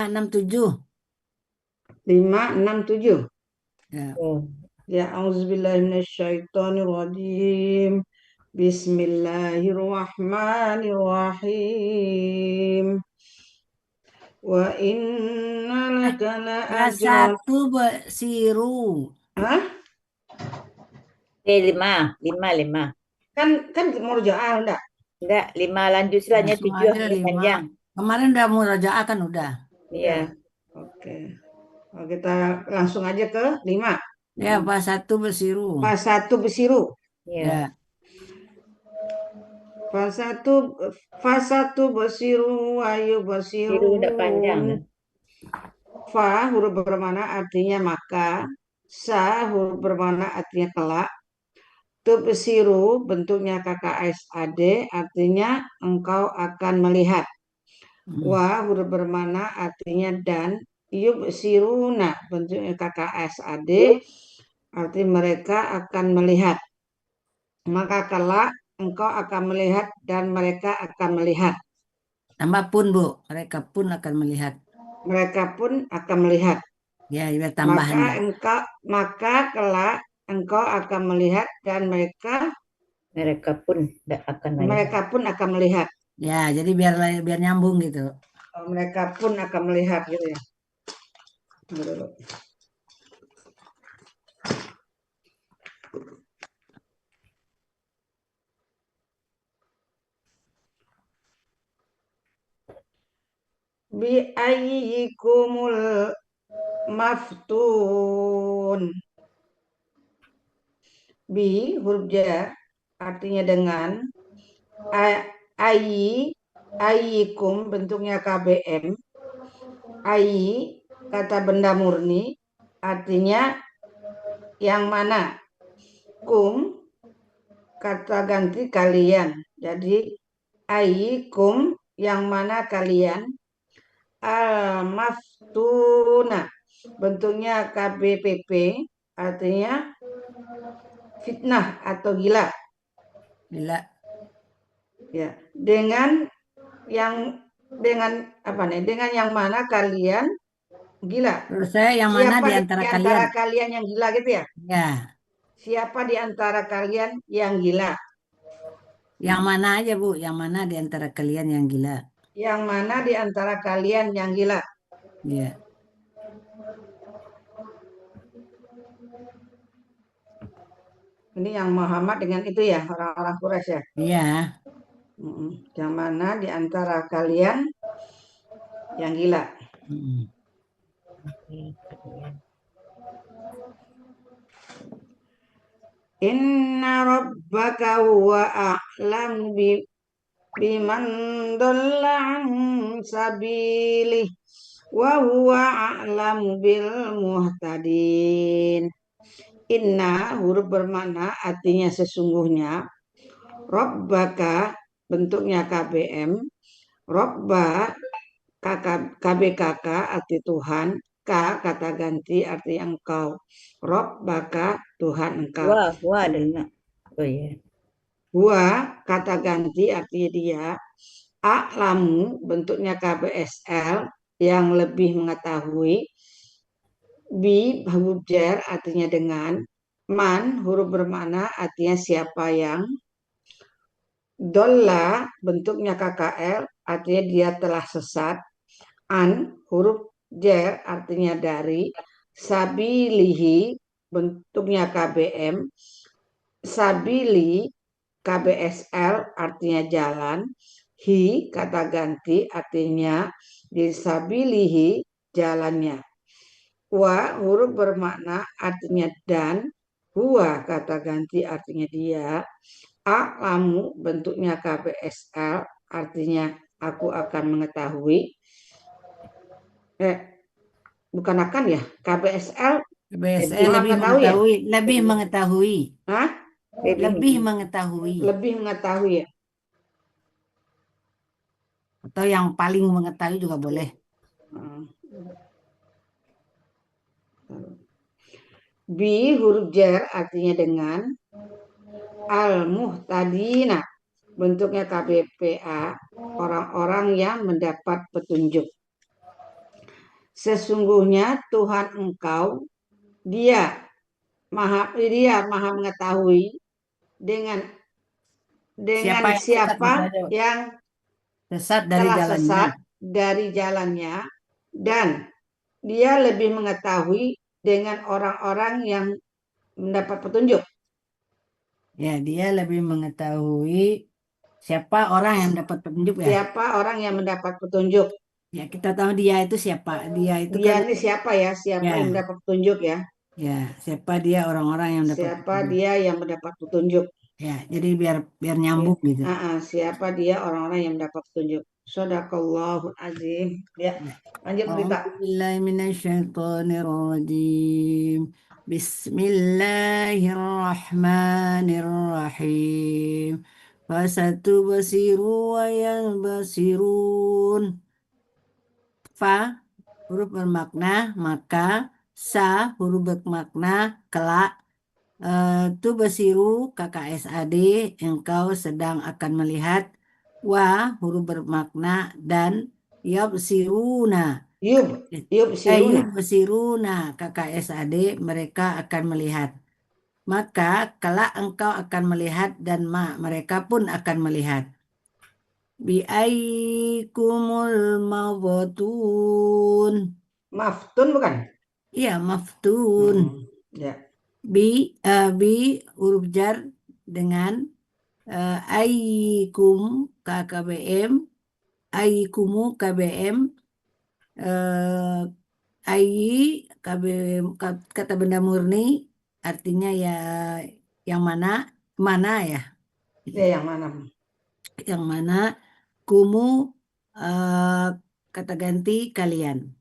567. 567. Ya. Ya, auzubillahiminasyaitonirrajim. Bismillahirrahmanirrahim. Wa inna Eh, laka la ya ajran. satu besiru. Hah? Lima. Kan murojaah enggak? Enggak, 5 lanjut Ya, setelahnya semua 7 aja huruf 5. panjang. Kemarin udah murajaah kan udah. Iya. Oke. Oh, kita langsung aja ke 5. Ya, pas satu besiru. Pas satu besiru. Iya. Ya. Fasatu basiru ayu Biru udah panjang. basirun. Fa huruf bermana artinya maka. Sa huruf bermana artinya kelak. Tubsiru bentuknya KKSAD artinya engkau akan melihat. Wa huruf bermana artinya dan. Yubsiruna bentuknya KKSAD arti mereka akan melihat. Maka kelak engkau akan melihat dan mereka akan melihat. Tambah pun, Bu. Mereka pun akan melihat. Mereka pun akan melihat. Ya, biar tambahannya. Maka kelak engkau akan melihat dan mereka mereka pun akan melihat. Ya, jadi biar nyambung gitu. Mereka pun akan melihat gitu ya. Dulu. Bi ayyikumul maftun. Bi huruf jar artinya dengan. Ayyikum bentuknya KBM. Ayyi kata benda murni artinya yang mana. Kum kata ganti kalian. Jadi ayyikum yang mana kalian. Al-maftuna bentuknya KBPP artinya fitnah atau gila. Gila. Ya, dengan yang mana kalian gila. Terus saya yang mana Siapa di antara di kalian? antara kalian yang gila gitu ya? Ya. Siapa di antara kalian yang gila? Yang mana aja, Bu? Yang mana di antara kalian yang gila? Yang mana di antara kalian yang gila? Ya. Ini yang Muhammad dengan itu ya, orang-orang Quraisy ya. Iya. Yang mana di antara kalian yang gila? Inna rabbaka huwa a'lamu biman dhalla an sabilih wa huwa a'lamu bil muhtadin. Inna huruf bermakna artinya sesungguhnya. Rabbaka bentuknya KBM. Robba KBKK arti Tuhan. K kata ganti arti engkau. Rabbaka Tuhan engkau. Wah dengar. Oh iya. Huwa kata ganti artinya dia. A'lamu bentuknya KBSL yang lebih mengetahui. Bi huruf jar artinya dengan. Man huruf bermakna artinya siapa yang. Dolla bentuknya KKL artinya dia telah sesat. An huruf jar artinya dari. Sabilihi bentuknya KBM. Sabili KBSL artinya jalan. Hi kata ganti artinya disabilihi jalannya. Wa huruf bermakna artinya dan. Huwa kata ganti artinya dia. A'lamu bentuknya KBSL artinya aku akan mengetahui. Bukan akan ya. KBSL BSL lebih mengetahui, lebih mengetahui. Hah? Lebih mengetahui. Lebih mengetahui ya. Atau yang paling mengetahui juga boleh. Bi huruf jar artinya dengan. Al-muhtadina bentuknya KBPA orang-orang yang mendapat petunjuk. Sesungguhnya Tuhan engkau, dia maha mengetahui dengan Siapa yang sesat gitu siapa aja. yang Sesat dari telah jalannya. sesat dari jalannya, dan dia lebih mengetahui dengan orang-orang yang mendapat petunjuk. Ya, dia lebih mengetahui siapa orang yang dapat petunjuk ya. Siapa orang yang mendapat petunjuk? Ya, kita tahu dia itu siapa. Dia itu Dia kan ini siapa ya? Siapa yang ya, mendapat petunjuk ya? ya, siapa dia orang-orang yang dapat Siapa petunjuk. dia yang mendapat petunjuk? Ya, jadi biar biar Ya. nyambung gitu. Siapa dia orang-orang yang mendapat petunjuk? Shadaqallahul azim. Ya, Ya. lanjut berita. A'udzubillahiminasyaitonirrajim. Bismillahirrahmanirrahim. Fasatubsiru wa yanbasirun. Fa huruf bermakna maka, sa huruf bermakna kelak, tu basiru KKSAD engkau sedang akan melihat, wa huruf bermakna dan, yabsiruna Yub siruna. yubsiruna KKSAD mereka akan melihat, maka kelak engkau akan melihat dan mereka pun akan melihat. Biaikumul mawtun. Maftun bukan? Iya, maftun. Ya, Bi, bi huruf jar dengan aikum KKBM, aikumu KBM, eh, ai KBM kata benda murni, artinya ya yang mana, mana ya, ya yang mana? yang mana, kumu eh, kata ganti kalian.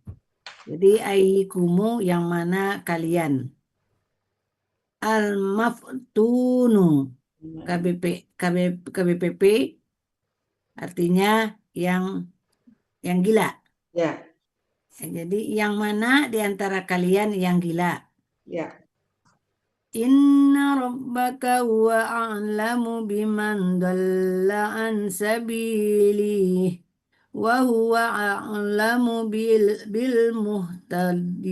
Jadi aikumu yang mana kalian. Al-maftunu KBPP artinya yang gila. Ya, Ya, jadi yang mana di antara kalian yang gila? ya. Inna rabbaka huwa a'lamu biman dalla an sabilih wa huwa a'lamu bil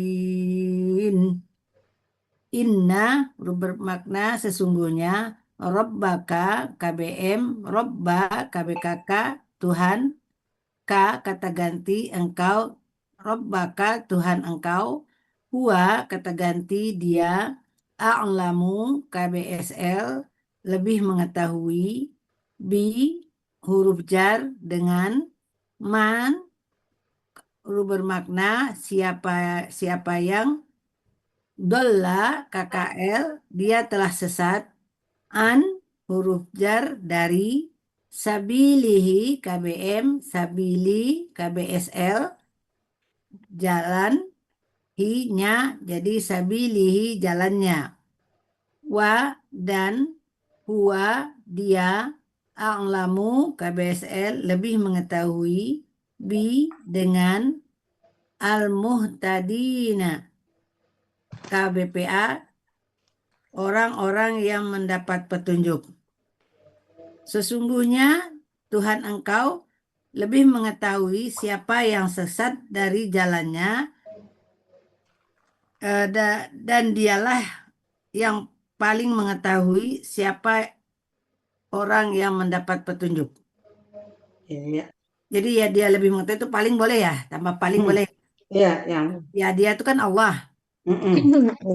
muhtadin. Inna bermakna sesungguhnya, Rabbaka KBM, Robba KBKK Tuhan, K kata ganti engkau, Rabbaka Tuhan engkau, Huwa kata ganti dia, A'lamu KBSL lebih mengetahui, Bi huruf jar dengan, Man huruf bermakna siapa siapa yang, Dolla KKL dia telah sesat, An huruf jar dari, Sabilihi KBM Sabili KBSL jalan, hi-nya jadi Sabilihi jalannya, wa dan huwa dia, a'lamu KBSL lebih mengetahui, bi dengan, al-muhtadina KBPA orang-orang yang mendapat petunjuk. Sesungguhnya Tuhan engkau lebih mengetahui siapa yang sesat dari jalannya, dan dialah yang paling mengetahui siapa orang yang mendapat petunjuk. Ya. Jadi ya dia lebih mengetahui itu paling boleh ya, tambah paling boleh. Ya, yang Ya dia itu kan Allah.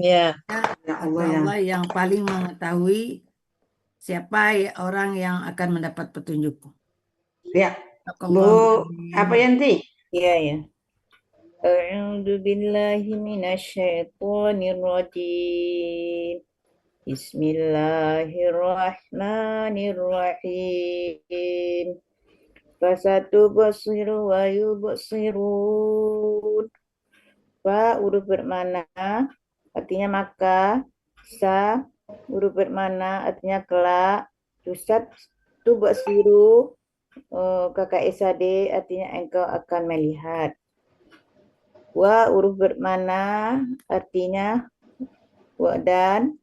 Ya. ya Atau Allah yang Allah yang paling mengetahui siapa orang yang akan mendapat petunjuk. ya. Bu, apa Sadaqallahul Yanti? Ya, ya. A'udzu billahi minasyaitonir rajim. Bismillahirrahmanirrahim. Fasatubsiru wa yubsirun. Fa huruf bermana artinya maka, sa huruf bermana artinya kelak, tusat tubsiru kakak SAD artinya engkau akan melihat. Wa huruf bermana artinya wa dan,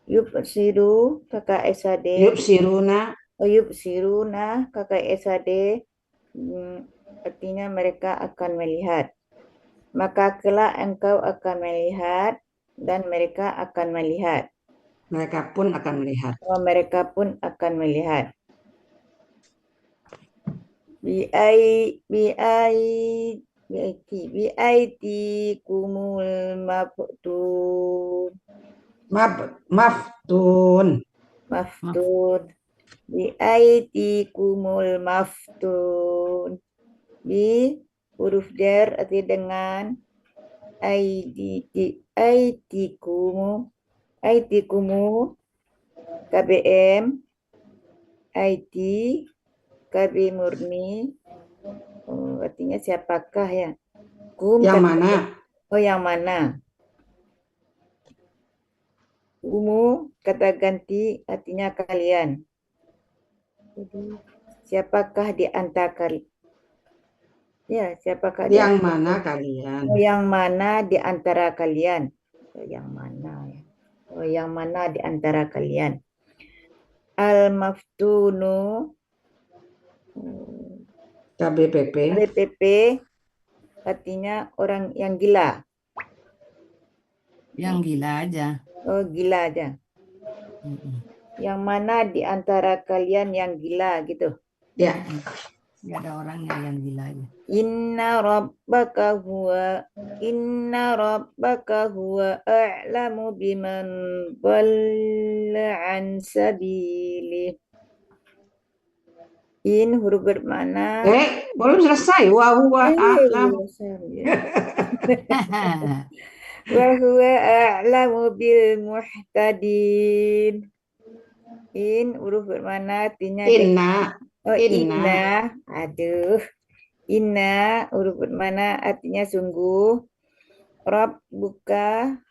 yubsiru kakak SAD, Yub siruna. yubsiruna kakak SAD artinya mereka akan melihat. maka kelak engkau akan melihat dan mereka akan melihat. Mereka pun akan melihat. Mereka pun akan melihat. Biaitikumul Maftun. maftun. Biaitikumul maftun. Bi huruf jar arti dengan aitikumu KBM IT KB murni. Artinya siapakah ya? Yang mana? Oh, yang mana? Kata ganti artinya kalian. Jadi, siapakah di antara kalian? Ya, siapakah Yang mana kalian? Yang mana di antara kalian? Yang mana ya? Yang mana di antara kalian? Al-maftunu KBPP artinya orang yang gila. Yang gila aja. Oh, gila aja. Yang mana di antara kalian yang gila gitu? Ya. Nggak ada orangnya yang gila aja. Inna rabbaka huwa a'lamu biman dhalla an sabilih. In huruf bermakna belum selesai. Wa huwa a'lam. Wa huwa a'lamu bil muhtadin. In huruf bermakna artinya Inna. inna. Aduh. Inna huruf bermakna artinya sungguh. Rabbuka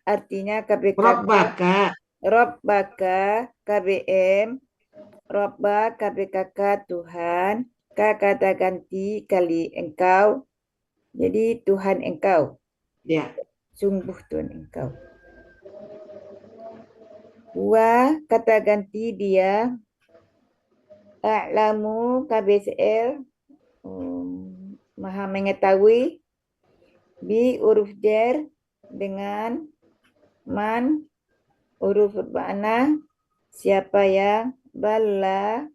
artinya KBK. Rabbaka KBM. Robba KBKK Tuhan. Kata ganti kali engkau. Jadi Tuhan engkau. Ya. Sungguh Tuhan engkau. Wa kata ganti dia. A'lamu KBCL. Maha mengetahui. Bi huruf jar dengan man huruf bermakna siapa yang Dolla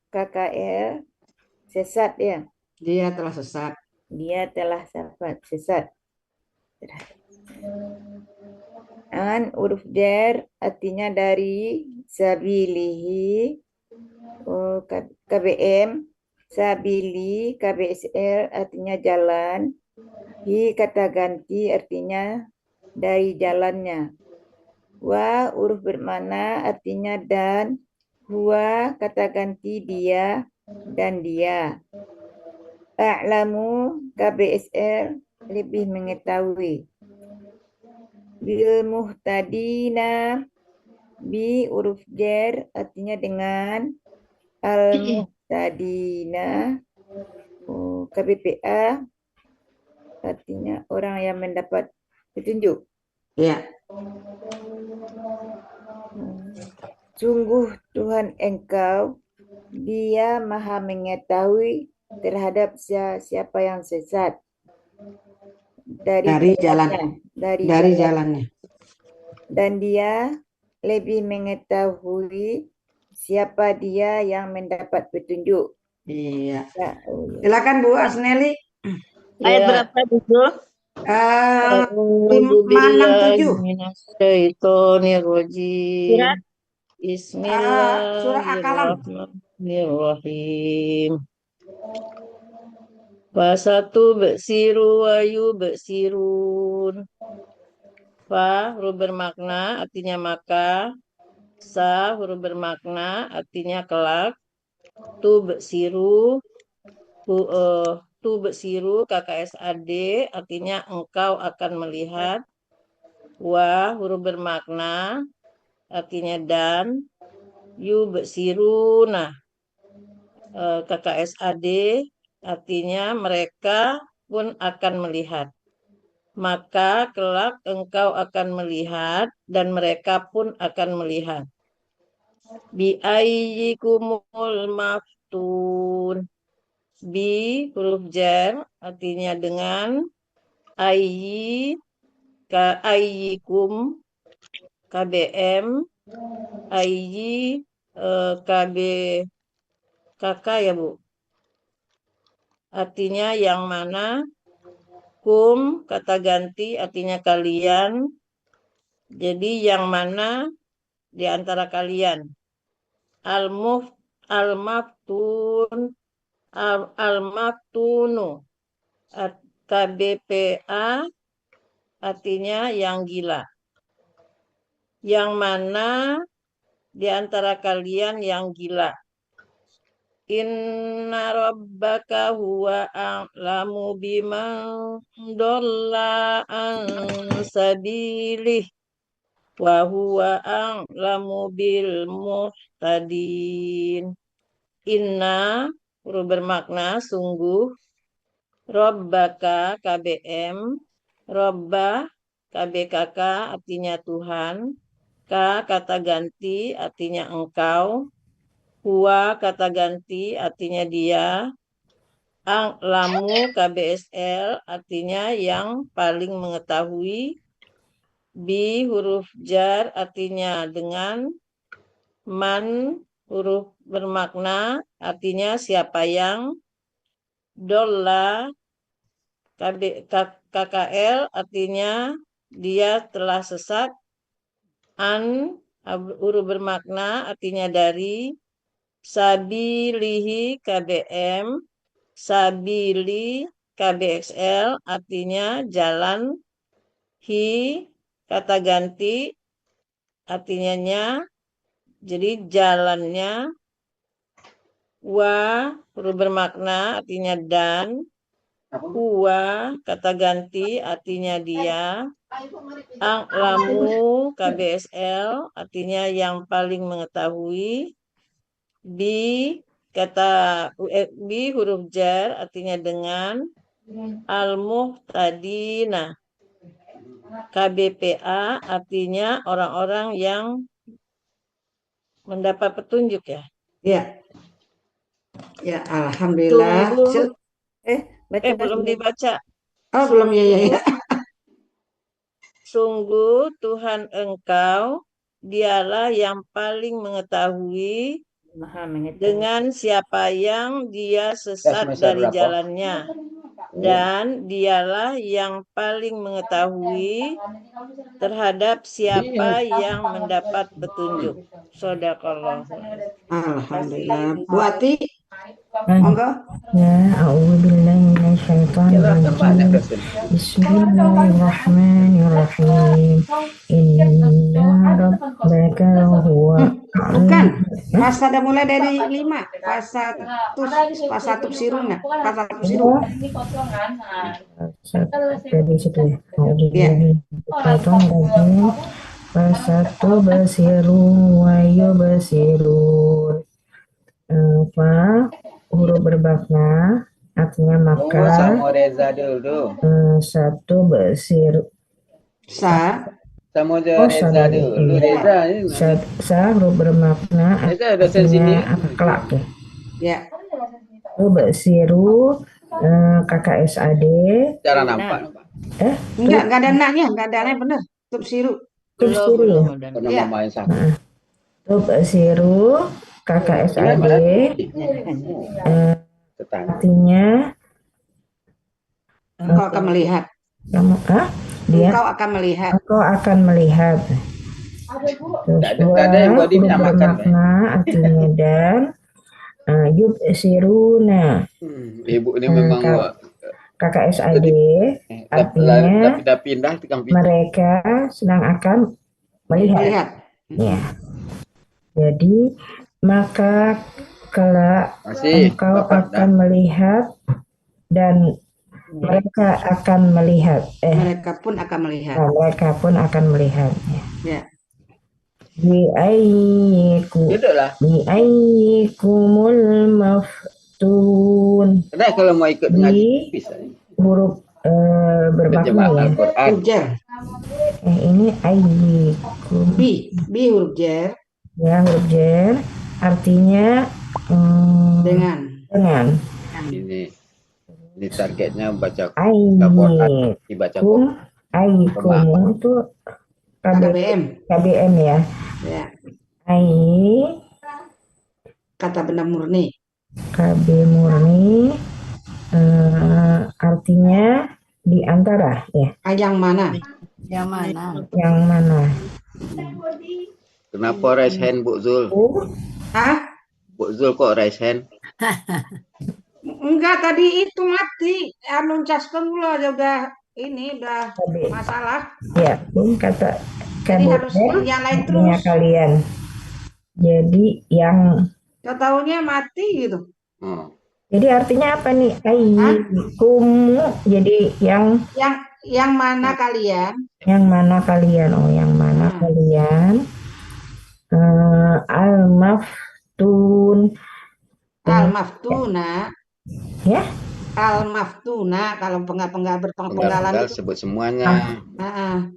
KKL sesat ya. Dia telah sesat. Sesat. An huruf jar artinya dari sabilihi. KBM sabili KBSL artinya jalan. Hi kata ganti artinya dari jalannya. Wa huruf bermakna artinya dan. Huwa kata ganti dia dan dia. A'lamu KBSL lebih mengetahui. Bil muhtadina bi huruf jar artinya dengan. Al muhtadina KBPA artinya orang yang mendapat petunjuk. Ya. Sungguh Tuhan engkau, dia maha mengetahui terhadap siapa yang sesat. Dari jalannya. Dan dia lebih mengetahui siapa dia yang mendapat petunjuk. Iya. Silakan Bu Asneli. Ayat berapa dulu? 567. Bismillahirrahmanirrahim. Fasatu besiru wayu besirun. Fa huruf bermakna artinya maka. Sa huruf bermakna artinya kelak. Tu besiru. Tu besiru KKSAD artinya engkau akan melihat. Wa huruf bermakna artinya dan. Yu besiru. Nah, KKSAD artinya mereka pun akan melihat. Maka kelak engkau akan melihat dan mereka pun akan melihat. Bi'ayyikumul maftun. Bi huruf jar artinya dengan, ayyi ayyikum KBM, ayyi KB kakak ya Bu. Artinya yang mana, kum kata ganti artinya kalian. Jadi yang mana di antara kalian. Al-maftun al-maftunu KBPA artinya yang gila. Yang mana di antara kalian yang gila. Inna rabbaka huwa a'lamu biman dhalla an sabilih wa huwa a'lamu bil muhtadin. Inna huruf bermakna sungguh, rabbaka KBM, robba KBKK artinya Tuhan, ka kata ganti artinya engkau, huwa kata ganti artinya dia, a'lamu KBSL artinya yang paling mengetahui, bi huruf jar artinya dengan, man huruf bermakna artinya siapa yang, dolla KKL artinya dia telah sesat, an huruf bermakna artinya dari, sabilihi KBM, sabili KBXL artinya jalan, hi kata ganti artinya nya, jadi jalannya, wa huruf bermakna artinya dan, huwa kata ganti artinya dia, a'lamu KBSL artinya yang paling mengetahui, bi bi huruf jar artinya dengan, al-muhtadina KBPA artinya orang-orang yang mendapat petunjuk ya. Ya. Ya, alhamdulillah. Sungguh, Baca belum dibaca. Oh, belum ya. Sungguh Tuhan engkau, dialah yang paling mengetahui Maha mengetahui. dengan siapa yang dia sesat dari jalannya. Dan dialah yang paling mengetahui terhadap siapa yang mendapat petunjuk. Shadaqallah. Alhamdulillah. Bu Ati, monggo. Ya, a'udzubillahi minasyaitonir rajim. Bismillahirrahmanirrahim. Inna rabbaka huwa Bukan. Pasada mulai dari 5. Pasatub siruna. Pasatub siru. dari situ ya. A'udzubillahi minasyaitonir rajim. Fasatu basiru wa yubsirun. Fa huruf bermakna artinya maka, satu basir Sa. sa huruf bermakna artinya kelak ya. Ya. Basiru KKSAD Cara nampak. Enggak ada naknya, enggak ada naknya benar. Tub siru. Tubsiru ya. Pernah Ya. mama yang sama. Tubsiru KKSAD artinya Engkau akan melihat. kamu dia Engkau akan melihat. engkau akan melihat. Terus Tak ada yang buat dia huruf makan, bermakna artinya dan, yubsiruna Ibu ini memang KKSAD artinya dah pindah tukang pindah. mereka sedang akan melihat. Melihat. Ya. Jadi maka kelak Masih engkau Bapak akan melihat dan mereka akan melihat. Mereka pun akan melihat. Mereka pun akan melihat. Ya. Duduklah. Bi'ayyikumul maftun. Nah, kalau mau ikut dengan Di bisa. huruf bermakna Terjemah ya. Al-Quran. Huruf jar. Ini ayyikum Bi huruf jar ya, huruf jar artinya dengan. dengan. Ini targetnya baca laporan, dibaca kok. Aikum itu KBM. KBM ya. Ya, Ai kata benda murni. KB murni artinya di antara ya. Yang mana? Yang mana? Yang mana? Kenapa raise hand Bu Zul? Hah? Bu Zul kok raise hand? Enggak, tadi itu mati. Anu caspeng lo udah KB. masalah. Ya, kata Jadi KBM harus nyalain artinya terus. kalian. Jadi yang Tahu-taunya mati gitu. jadi artinya apa nih? Aikum. Jadi Yang mana kalian? yang mana kalian? Oh, yang mana kalian? Al-maftun. Al-maftuna. Ya. Al-maftuna kalau penggal berpenggalan Penggal itu. sebut semuanya.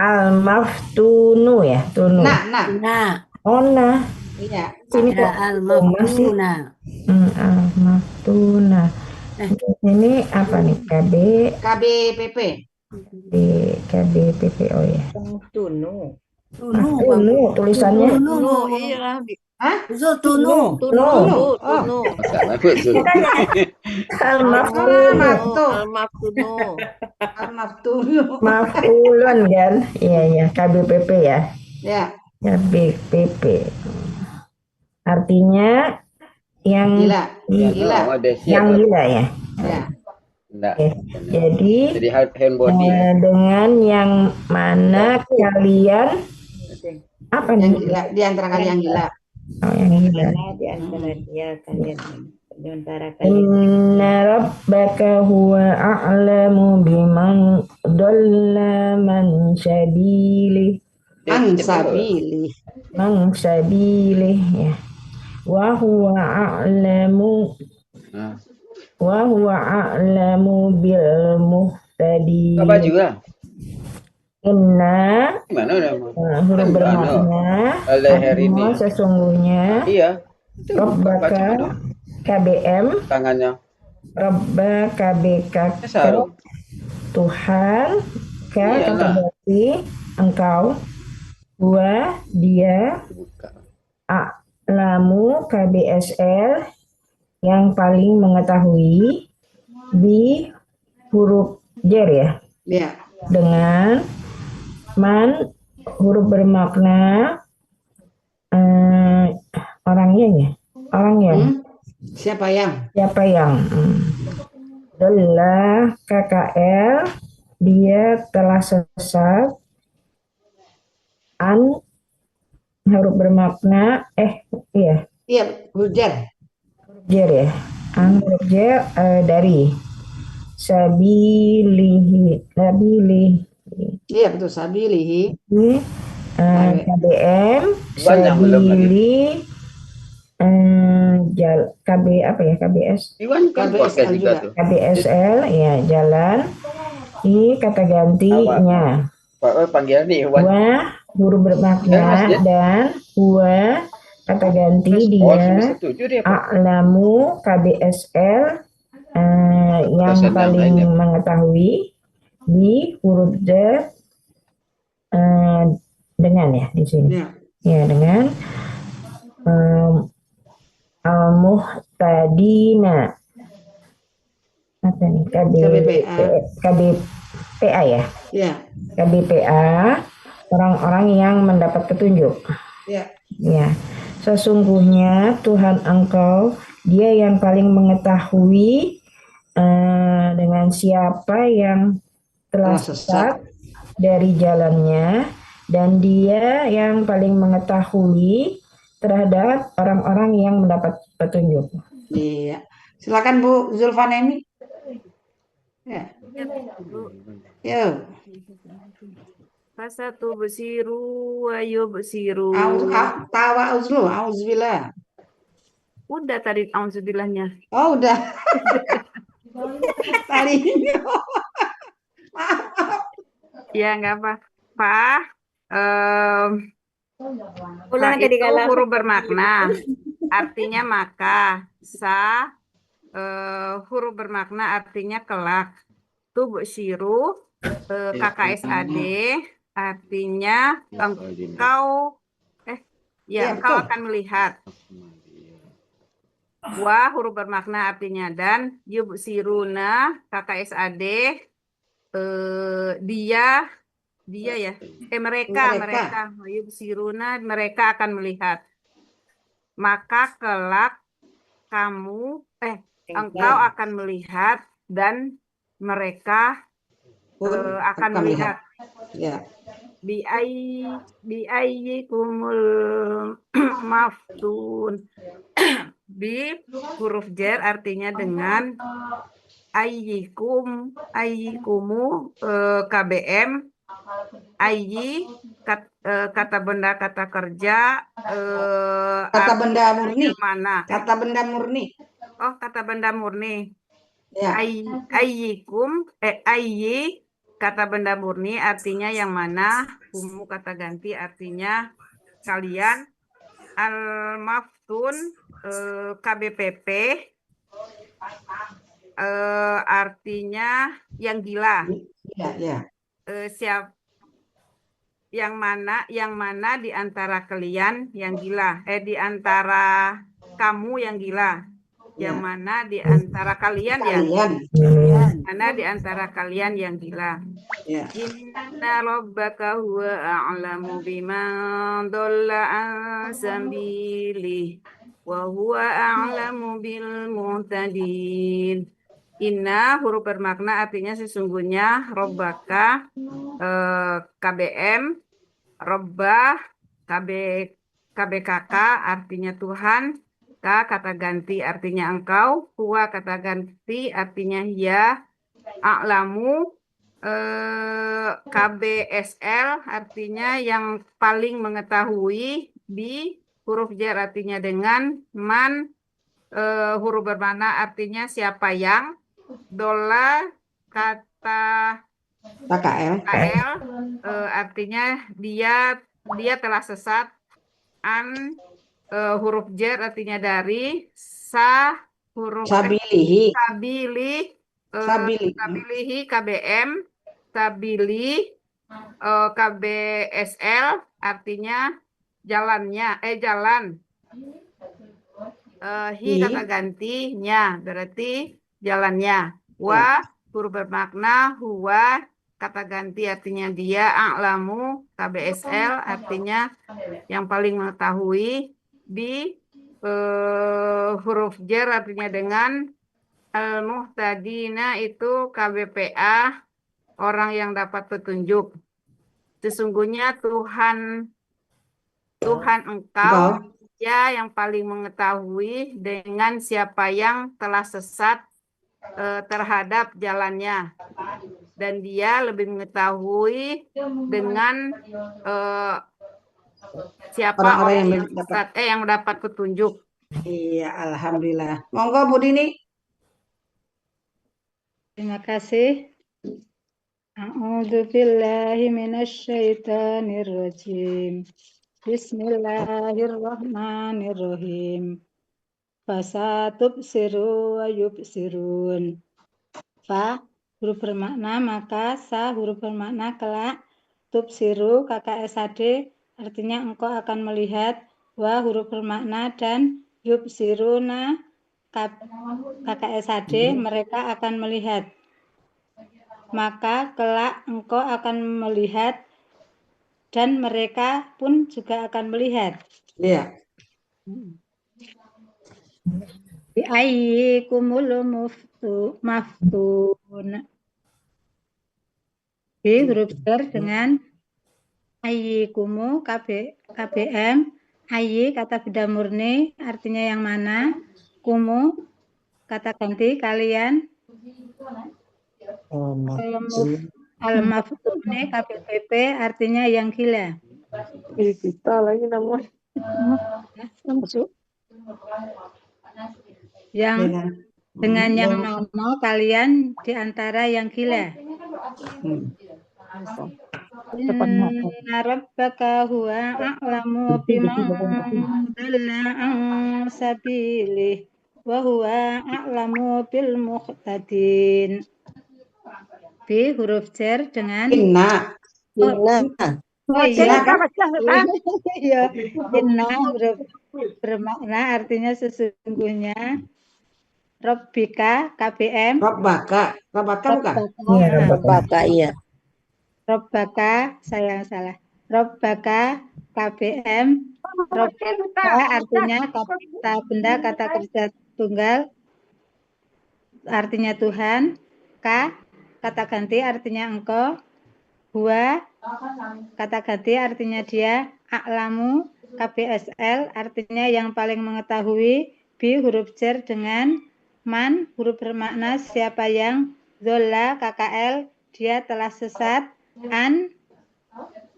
Al-maftunu ya, tunu. Nah, Oh, nah. Iya. Sini ya kok al-maftuna. al-maftuna. Ini apa nih? KBPP. KBPP, oh ya. Tunu. Tunu tulisannya. Tunu, iya. Hah? Zul tunu. Tunu. Masalah Bu Zul. Al-maftunu. Al-maftunu. Al-maftunu. Maf'ulun kan? Iya, KBPP ya. Ya. KBPP. Artinya yang Gila. yang gila ya. Ya. Enggak. Jadi hand body. dengan yang mana kalian apa Yang nih? gila di antara kalian gila. Oh, yang gila. Mana di antara dia kalian? Di antara kalian. Inna rabbaka huwa a'lamu biman dhalla man sabili. Man sabili ya. Wa huwa a'lamu bil muhtadi. Apa juga? Inna Gimana udah? huruf bermakna artinya sesungguhnya. Iya. Rabbaka KBM Tangannya. Rabba KBK Sarung. Tuhan ka Iyalah. kata berarti engkau wa dia a'lamu KBSL yang paling mengetahui di huruf jer ya. Ya. Dengan man huruf bermakna orangnya ya. Orang yang Siapa yang? Adalah KKL dia telah sesat. An huruf bermakna iya Hujan. jer ya. An huruf jer dari sabilihi. Iya betul, sabilihi. KBM Banyak belum lagi. sabili KB apa ya KBS Iwan kan podcast juga tuh. KBSL ya jalan kata gantinya Pak panggilan nih Iwan. wa huruf bermakna dan wa kata ganti dia a'lamu KBSL yang paling mengetahui di huruf Z dengan ya di sini ya dengan al-muhtadina apa nih KBPA ya? Ya. KBPA orang-orang yang mendapat petunjuk. Ya. Ya. Sesungguhnya Tuhan engkau dia yang paling mengetahui dengan siapa yang telah sesat dari jalannya dan dia yang paling mengetahui terhadap orang-orang yang mendapat petunjuk. Iya. Silakan Bu Zulfanemi. Ya. Yo. Fasatu besiru wa yubsiru. Tawa uzlu, auzubillah. Udah tadi auzubillahnya. Oh, udah. Tadi. Maaf. Ya nggak apa-apa. Ulang Itu tadi kalau huruf bermakna. Artinya maka, sa, huruf bermakna artinya kelak. Tubsiru KKSAD artinya engkau Ya, engkau betul. akan melihat. Wa huruf bermakna artinya dan. Yubsiruna KKSAD dia ya. Mereka. Yubsiruna mereka akan melihat. Maka kelak kamu engkau akan melihat dan mereka akan melihat. Ya. Biayyikumul maftun. Bi huruf jar artinya dengan. Ayyikumu KBM. Ayyi kata benda kata kerja Kata benda murni. mana? Kata benda murni. Oh, kata benda murni. Ya. Ayyikum ayyi kata benda murni artinya yang mana? Kumu kata ganti artinya kalian. Al-maftun KBPP artinya yang gila. Ya. Yang mana di antara kalian yang gila? Di antara kamu yang gila. Yang mana di antara kalian ya? Mana di antara kalian yang gila? Ya. Inna rabbaka huwa a'lamu biman dhalla an sabilihi wa huwa a'lamu bil muhtadin. Inna huruf bermakna artinya sesungguhnya rabbaka KBM, robbah KBKK artinya Tuhan, K kata ganti artinya engkau, huwa kata ganti artinya ya, a'lamu KBSL artinya yang paling mengetahui, bi huruf jar artinya dengan, man huruf bermakna artinya siapa yang, dola kata KL artinya dia telah sesat, an huruf jar artinya dari, sa huruf Sabilihi. Sabilihi KBM, sabili KBSL artinya jalannya jalan. Hi kata gantinya berarti jalannya. Wa huruf bermakna huwa kata ganti artinya dia, a'lamu KBSL artinya yang paling mengetahui, bi huruf jar artinya dengan, al-muhtadina itu KBPA orang yang dapat petunjuk. Sesungguhnya Tuhan engkau ya yang paling mengetahui dengan siapa yang telah sesat terhadap jalannya, dan dia lebih mengetahui dengan siapa orang yang sesat yang dapat petunjuk. Iya, alhamdulillah. Monggo Bu Dini. Terima kasih. A'udzu billahi minasyaitonir rajim. Bismillahirrahmanirrahim. Fasatubsiru wa yubsirun. Fa huruf bermakna maka, sa huruf bermakna kelak, tubsiru KKSAD artinya engkau akan melihat, wa huruf bermakna dan, yubsiruna KKSAD mereka akan melihat. Maka kelak engkau akan melihat dan mereka pun juga akan melihat. Iya. Bi ayyikumul maftun. Bi huruf jar dengan ayyikumu KBM, ayyi kata benda murni artinya yang mana, kumu kata ganti kalian, al-maftune KBPP artinya yang gila. Kita lagi namanya. Yang dengan yang mana kalian di antara yang gila. Inna rabbaka huwa a'lamu biman dhalla an sabilihi wa huwa a'lamu bil muhtadin. B huruf jar dengan Inna. oh iya. Silakan. Iya, inna huruf bermakna artinya sesungguhnya. Robbika KBM. Robbaka. Robbaka bukan? Iya, Robbaka. Robbaka. iya. Robbaka, saya salah. Robbaka KBM. Robbaka artinya kata benda, kata kerja tunggal artinya Tuhan. K kata ganti artinya engkau. Huwa kata ganti artinya dia. A'lamu KBSL artinya yang paling mengetahui. B huruf jar dengan man huruf bermakna siapa yang. Zola KKL dia telah sesat. An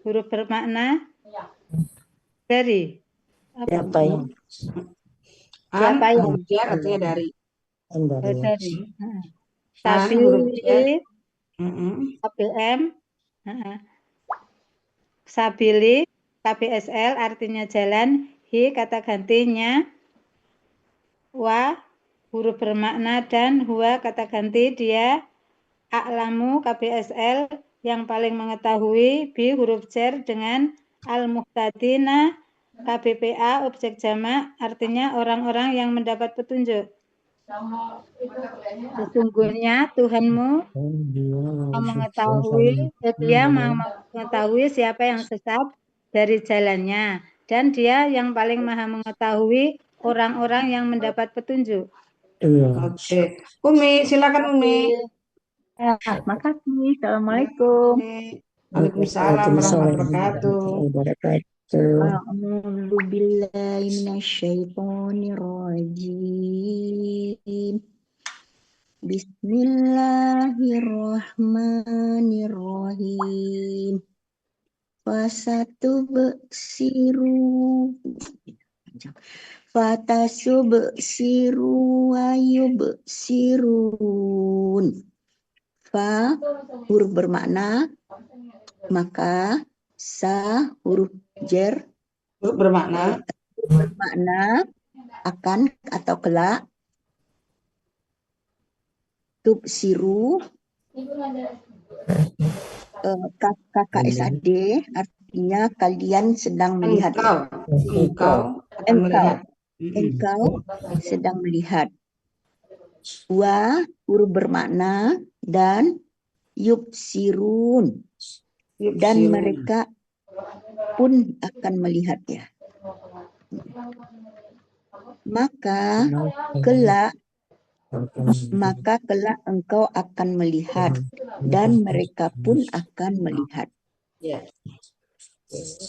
huruf bermakna dari. Siapa yang? Siapa yang? Huruf jar artinya dari. Dari. An huruf jar. Sabili KBM. Sabili KBSL artinya jalan. Hi kata gantinya. Wa huruf bermakna dan huwa kata ganti dia. A'lamu KBSL yang paling mengetahui. B huruf jar dengan al-muhtadina KBPA objek jamak artinya orang-orang yang mendapat petunjuk. Sesungguhnya Tuhanmu mengetahui, dia mengetahui siapa yang sesat dari jalannya dan dia yang paling maha mengetahui orang-orang yang mendapat petunjuk. Oke. Umi, silakan Umi. Makasih. Assalamualaikum. Waalaikumsalam warahmatullahi wabarakatuh. A'udzu billahi minasyaitonir rajim. Bismillahirrahmanirrahim. Fatasubsiru wa yubsirun. Fa huruf bermakna maka, sa huruf jar Bermakna akan atau kelak, tubsiru KKSAD artinya kalian sedang melihat. Engkau sedang melihat. Wa huruf bermakna dan, yubsirun dan mereka pun akan melihat ya. Maka kelak engkau akan melihat dan mereka pun akan melihat.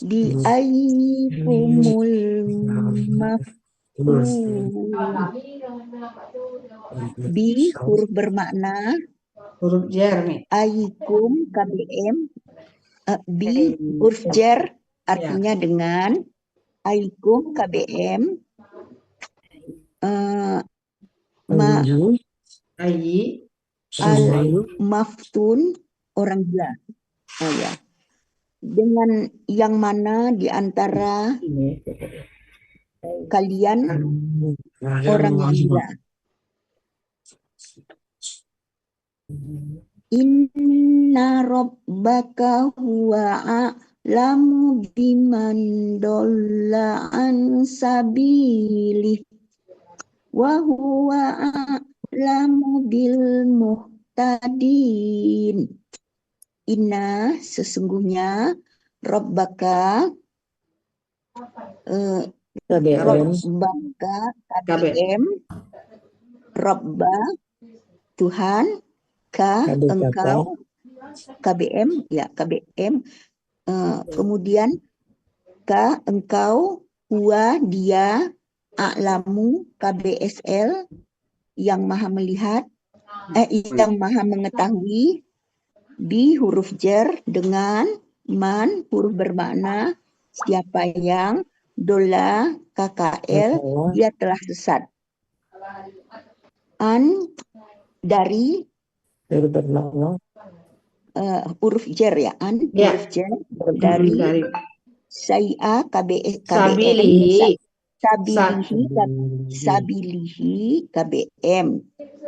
Di aikumul maf'ul. Bi huruf bermakna huruf jar nih. Aikum KBM. Bi huruf jar artinya dengan. Aikum KBM. Al maftun orang gila. Oh ya. Dengan yang mana di antara kalian orang yang gila. Inna rabbaka huwa a'lamu biman dolla an sabilih wa huwa a'lamu bil muhtadin. Inna sesungguhnya rabbaka rabbaka KBM rabba Tuhan, ka engkau KBM ya KBM kemudian ka engkau, huwa dia, a'lamu KBSL yang maha melihat yang maha mengetahui. Bi huruf jar dengan man huruf bermakna siapa yang, dola KKL dia telah sesat. An dari huruf jar ya, an huruf jar dari saya KBM Sabilihi KBM,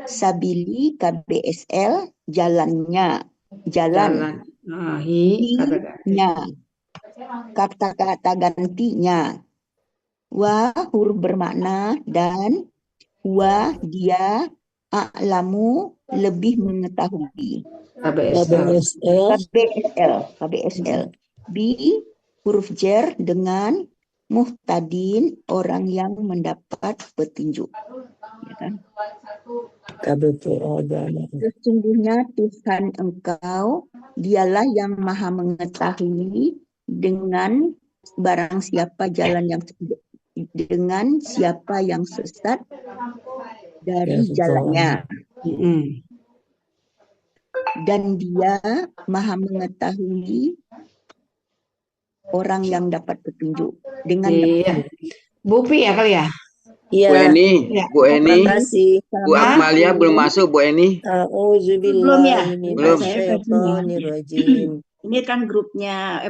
sabili KBSL, jalannya, jalan. Hi-nya, kata-kata gantinya. Wa huruf bermakna dan wa dia a'lamu lebih mengetahui. KBSL. Bi huruf jer dengan muhtadin orang yang mendapat petunjuk. Ya kan? Sesungguhnya Tuhan engkau dialah yang maha mengetahui dengan barang siapa jalan yang dengan siapa yang sesat dari jalannya. Dan dia maha mengetahui orang yang dapat petunjuk dengan Bu Pi ya kali ya? Bu Eni, Bu Eni, Makasih. Bu Akmalia belum masuk, Bu Eni. Belum ya? Belum. Saya tadi ya. Ini kan grupnya